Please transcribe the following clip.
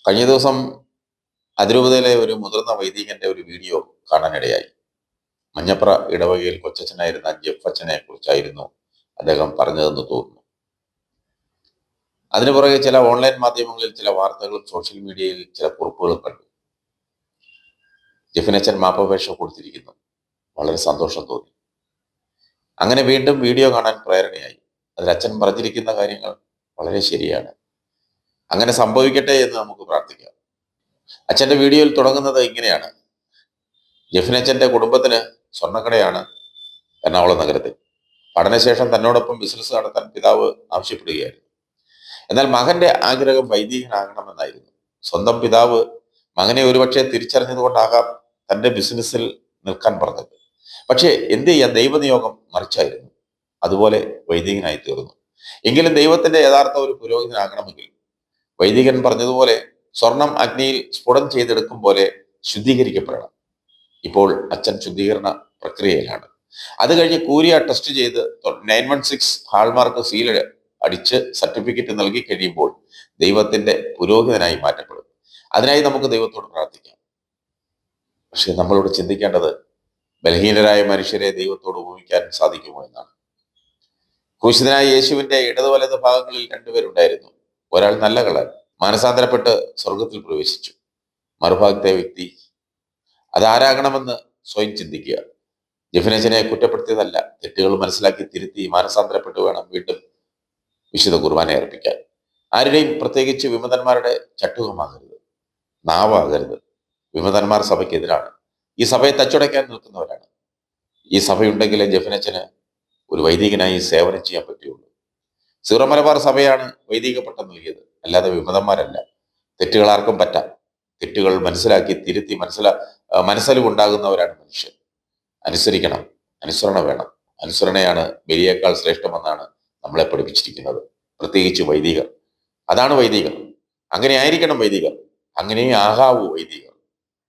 കഴിഞ്ഞ ദിവസം അതിരൂപതയിലെ ഒരു മുതിർന്ന വൈദികന്റെ ഒരു വീഡിയോ കാണാനിടയായി. മഞ്ഞപ്ര ഇടവകയിൽ കൊച്ചച്ഛനായിരുന്ന ജെഫ് അച്ഛനെ കുറിച്ചായിരുന്നു അദ്ദേഹം പറഞ്ഞതെന്ന് തോന്നുന്നു. അതിനു പുറകെ ചില ഓൺലൈൻ മാധ്യമങ്ങളിൽ ചില വാർത്തകളും സോഷ്യൽ മീഡിയയിൽ ചില കുറിപ്പുകളും കണ്ടു. ജെഫിനച്ഛൻ മാപ്പപേക്ഷ കൊടുത്തിരിക്കുന്നു. വളരെ സന്തോഷം തോന്നി. അങ്ങനെ വീണ്ടും വീഡിയോ കാണാൻ പ്രേരണയായി. അതിൽ അച്ഛൻ പറഞ്ഞിരിക്കുന്ന കാര്യങ്ങൾ വളരെ ശരിയാണ്. അങ്ങനെ സംഭവിക്കട്ടെ എന്ന് നമുക്ക് പ്രാർത്ഥിക്കാം. അച്ഛൻ്റെ വീഡിയോയിൽ തുടങ്ങുന്നത് ഇങ്ങനെയാണ്: ജെഫിനച്ഛൻ്റെ കുടുംബത്തിന് സ്വർണ്ണക്കടയാണ് എറണാകുളം നഗരത്തിൽ. പഠനശേഷം തന്നോടൊപ്പം ബിസിനസ് നടത്താൻ പിതാവ് ആവശ്യപ്പെടുകയായിരുന്നു. എന്നാൽ മകന്റെ ആഗ്രഹം വൈദികനാകണമെന്നായിരുന്നു. സ്വന്തം പിതാവ് മകനെ ഒരുപക്ഷെ തിരിച്ചറിഞ്ഞതുകൊണ്ടാകാം തൻ്റെ ബിസിനസ്സിൽ നിൽക്കാൻ പറഞ്ഞത്. പക്ഷേ എന്ത് ചെയ്യാൻ, ദൈവനിയോഗം മറിച്ചായിരുന്നു. അതുപോലെ വൈദികനായി തീർന്നു. എങ്കിലും ദൈവത്തിന്റെ യഥാർത്ഥ ഒരു പുരോഹിതനാകണമെങ്കിൽ വൈദികൻ പറഞ്ഞതുപോലെ സ്വർണം അഗ്നിയിൽ സ്ഫുടം ചെയ്തെടുക്കും പോലെ ശുദ്ധീകരിക്കപ്പെടണം. ഇപ്പോൾ അച്ഛൻ ശുദ്ധീകരണ പ്രക്രിയയിലാണ്. അത് കഴിഞ്ഞ് കൂരിയ ടെസ്റ്റ് ചെയ്ത് 916 ഹാൾമാർക്ക് സീൽ അടിച്ച് സർട്ടിഫിക്കറ്റ് നൽകി കഴിയുമ്പോൾ ദൈവത്തിന്റെ പുരോഹിതനായി മാറ്റപ്പെടും. അതിനായി നമുക്ക് ദൈവത്തോട് പ്രാർത്ഥിക്കാം. പക്ഷെ നമ്മളോട് ചിന്തിക്കേണ്ടത്, ബലഹീനരായ മനുഷ്യരെ ദൈവത്തോട് ഉപമിക്കാൻ സാധിക്കുമോ എന്നാണ്. ക്രൂശിതനായ യേശുവിന്റെ ഇടത് വലത് ഭാഗങ്ങളിൽ രണ്ടുപേരുണ്ടായിരുന്നു. ഒരാൾ നല്ല കള്ളൻ, മാനസാന്തരപ്പെട്ട് സ്വർഗത്തിൽ പ്രവേശിച്ചു. മറുഭാഗത്തെ വ്യക്തി അതാരാകണമെന്ന് സ്വയം ചിന്തിക്കുക. ജെഫിനച്ഛനെ കുറ്റപ്പെടുത്തിയതല്ല, തെറ്റുകൾ മനസ്സിലാക്കി തിരുത്തി മാനസാന്തരപ്പെട്ട് വേണം വീണ്ടും വിശുദ്ധ കുർബാന അർപ്പിക്കാൻ. ആരുടെയും, പ്രത്യേകിച്ച് വിമതന്മാരുടെ ചട്ടുകമാകരുത്, നാവാകരുത്. വിമതന്മാർ സഭയ്ക്കെതിരാണ്. ഈ സഭയെ തച്ചുടയ്ക്കാൻ നിൽക്കുന്നവരാണ്. ഈ സഭയുണ്ടെങ്കിലേ ജെഫിനച്ഛന് ഒരു വൈദികനായി സേവനം ചെയ്യാൻ പറ്റുള്ളൂ. സീറോ മലബാർ സഭയാണ് വൈദിക പട്ടം നൽകിയത്, അല്ലാതെ വിമതന്മാരല്ല. തെറ്റുകൾ ആർക്കും പറ്റാം. തെറ്റുകൾ മനസ്സിലാക്കി തിരുത്തി മനസ്സിലുണ്ടാകുന്നവരാണ് മനുഷ്യൻ. അനുസരിക്കണം, അനുസരണ വേണം. അനുസരണയാണ് ബലിയേക്കാൾ ശ്രേഷ്ഠമെന്നാണ് നമ്മളെ പഠിപ്പിച്ചിരിക്കുന്നത്, പ്രത്യേകിച്ച് വൈദികർ. അതാണ് വൈദികർ. അങ്ങനെ ആയിരിക്കണം വൈദികർ. അങ്ങനെ ആകാവൂ വൈദികർ.